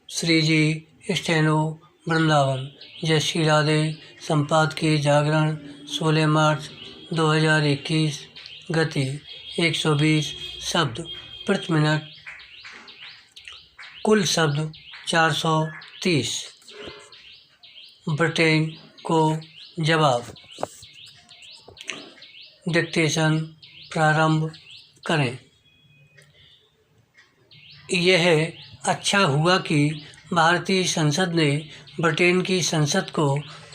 श्री जी steno Vrindavan. जय श्री राधे। संपादकीय जागरण 16 मार्च 2021। गति 120 शब्द प्रति मिनट। कुल शब्द 430। ब्रिटेन को जवाब। डिक्टेशन प्रारंभ करें। यह अच्छा हुआ कि भारतीय संसद ने ब्रिटेन की संसद को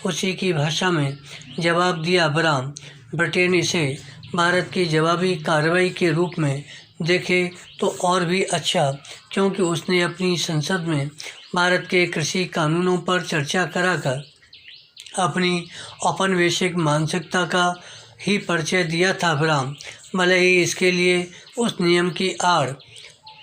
उसी की भाषा में जवाब दिया। बराम ब्रिटेन इसे भारत की जवाबी कार्रवाई के रूप में देखे तो और भी अच्छा, क्योंकि उसने अपनी संसद में भारत के कृषि कानूनों पर चर्चा कराकर अपनी औपनिवेशिक मानसिकता का ही परिचय दिया था। बराम भले ही इसके लिए उस नियम की आड़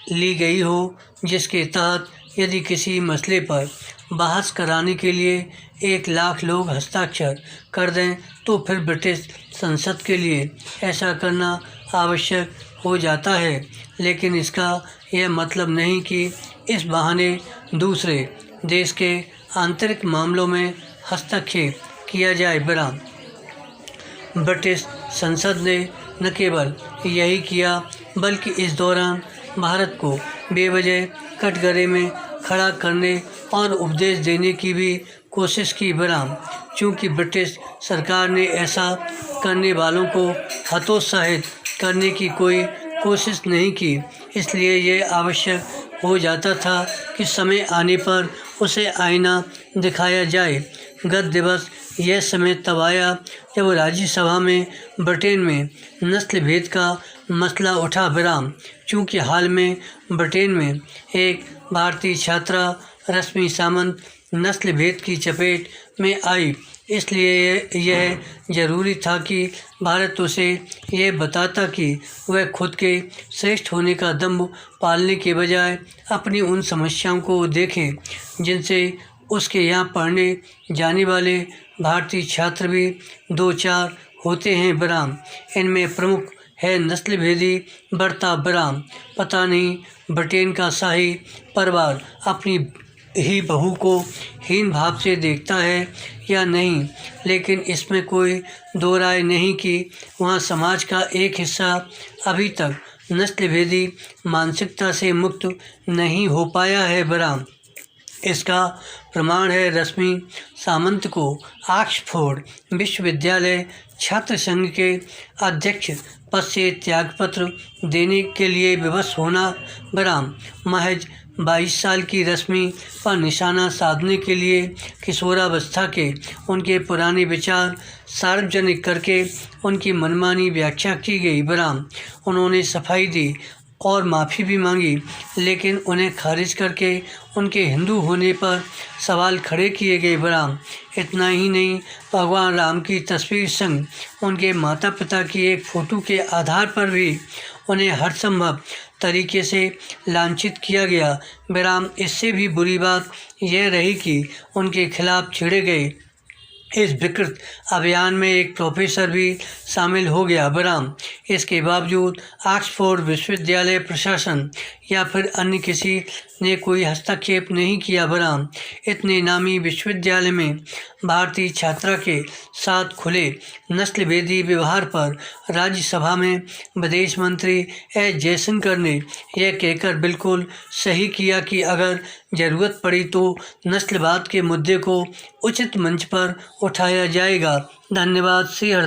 ली गई हो जिसके तहत यदि किसी मसले पर बहस कराने के लिए 1 लाख लोग हस्ताक्षर कर दें तो फिर ब्रिटिश संसद के लिए ऐसा करना आवश्यक हो जाता है, लेकिन इसका यह मतलब नहीं कि इस बहाने दूसरे देश के आंतरिक मामलों में हस्तक्षेप किया जाए। बराम ब्रिटिश संसद ने न केवल यही किया बल्कि इस दौरान भारत को बेवजह कटघरे में खड़ा करने और उपदेश देने की भी कोशिश की। बराम चूँकि ब्रिटिश सरकार ने ऐसा करने वालों को हतोत्साहित करने की कोई कोशिश नहीं की, इसलिए यह आवश्यक हो जाता था कि समय आने पर उसे आईना दिखाया जाए। गत दिवस यह समय तब आया जब राज्यसभा में ब्रिटेन में नस्ल भेद का मसला उठा। बराम चूँकि हाल में ब्रिटेन में एक भारतीय छात्रा रश्मि सामंत नस्ल भेद की चपेट में आई, इसलिए यह जरूरी था कि भारत उसे यह बताता कि वह खुद के श्रेष्ठ होने का दंभ पालने के बजाय अपनी उन समस्याओं को देखे जिनसे उसके यहाँ पढ़ने जाने वाले भारतीय छात्र भी 2-4 होते हैं। बराम इनमें प्रमुख है नस्ल भेदी बर्ताव। बराम पता नहीं ब्रिटेन का शाही परिवार अपनी ही बहू को हीन भाव से देखता है या नहीं, लेकिन इसमें कोई दो राय नहीं कि वहाँ समाज का एक हिस्सा अभी तक नस्ल भेदी मानसिकता से मुक्त नहीं हो पाया है। बराम इसका प्रमाण है रश्मि सामंत को ऑक्सफोर्ड विश्वविद्यालय छात्र संघ के अध्यक्ष पद से त्यागपत्र देने के लिए विवश होना। बराम महज 22 साल की रश्मि पर निशाना साधने के लिए किशोरावस्था के उनके पुराने विचार सार्वजनिक करके उनकी मनमानी व्याख्या की गई। बराम उन्होंने सफाई दी और माफ़ी भी मांगी, लेकिन उन्हें खारिज करके उनके हिंदू होने पर सवाल खड़े किए गए। बराम इतना ही नहीं, भगवान राम की तस्वीर संग उनके माता पिता की एक फ़ोटो के आधार पर भी उन्हें हर संभव तरीके से लांछित किया गया। बराम इससे भी बुरी बात यह रही कि उनके खिलाफ छेड़े गए इस विकृत अभियान में एक प्रोफेसर भी शामिल हो गया। बराम इसके बावजूद ऑक्सफोर्ड विश्वविद्यालय प्रशासन या फिर अन्य किसी ने कोई हस्तक्षेप नहीं किया। बराम इतने नामी विश्वविद्यालय में भारतीय छात्रा के साथ खुले नस्ल भेदी व्यवहार पर राज्यसभा में विदेश मंत्री एस जयशंकर ने यह कहकर बिल्कुल सही किया कि अगर ज़रूरत पड़ी तो नस्लवाद के मुद्दे को उचित मंच पर उठाया जाएगा। धन्यवाद। श्री हरदास।